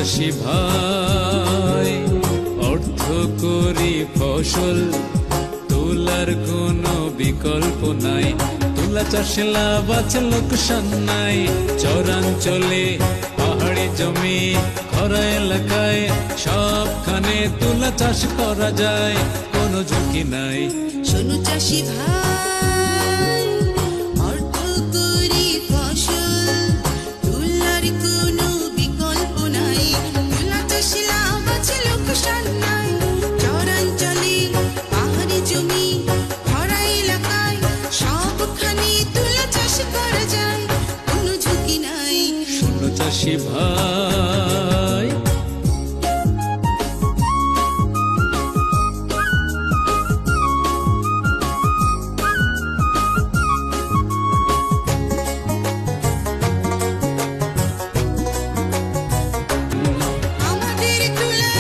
চাষি ভাই, অর্থ করি ফসল, তোলার কোনো বিকল্প নাই। তুলা চাষে লাভ আছে লোকসান নাই। চরাঞ্চলে পাহাড়ি জমি, খরা এলাকায় সবখানে তুলা চাষ করা যায়, কোনো ঝুঁকি নাই। শোনো চাষি ভাই, অর্থ করি ফসল, তুলার কোনো বিকল্প নাই। তুলা চাষে লাভ আছে লোকসান নাই। চরাঞ্চলে পাহাড়ি জমি, খরা এলাকায় সবখানে তুলা চাষ করা যায়, কোনো ঝুঁকি নাই। শোনো চাষি ভাই, আমাদের তুলা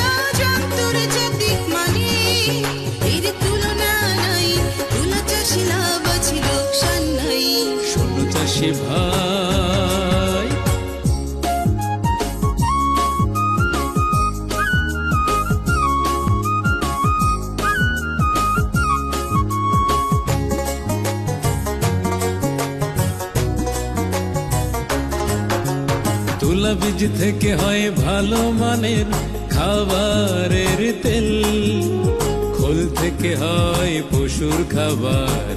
আন্তর্জাতিক মানে, এর তুলনা নাই। তুলা চাষে লাভ আছে লোকসান নাই। শোনো চাষি ভাই, তুলা বীজ থেকে হয় ভালো মানের খাবারের তেল, খোল থেকে হয় পশুর খাবার,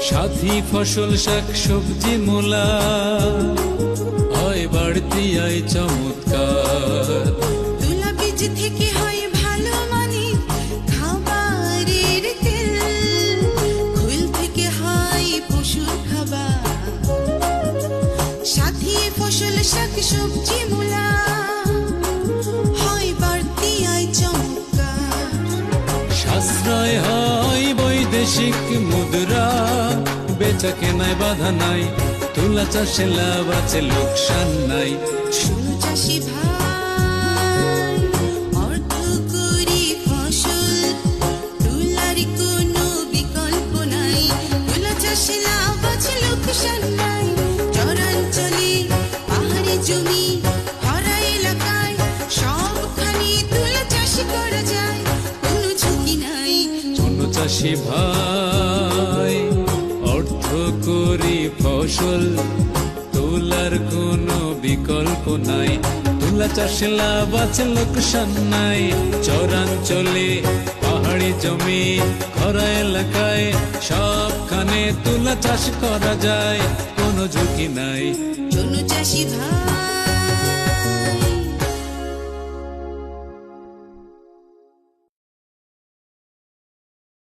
সাথী ফসল শাক সবজি মূলা, হয় বাড়তি আয় চমৎকার। তুলা বীজ থেকে হয় ভালো মানের খাবারের তেল, খোল থেকে হয় পশুর খাবার, সাথী ফসল শাক সবজি মূলা, হয় বাড়তি আয় চমৎকার। সাশ্রয় হয় বৈদেশিক মুদ্রা, বেচা কেনায় বাধা নাই। তুলা চাষে লাভ আছে লোকসান নাই। শোনো চাষি ভাই, অর্থ করি ফসল, তুলার কোনো বিকল্প নাই। তুলা চাষে লাভ আছে লোকসান নাই। চরাঞ্চলে পাহাড়ি জমি, খরা এলাকায় সবখানে তুলা চাষ করা যায়, কোনো ঝুঁকি নাই। শোনো চাষি ভাই, অর্থ করি ফসল, তোলার কোনো বিকল্প নাই। তুলা চাষে লাভ আছে লোকসান নাই। চরাঞ্চলে পাহাড়ি জমি, খরা এলাকায় সবখানে তুলা চাষ করা যায়, কোনো ঝুঁকি নাই। শোনো চাষি ভাই।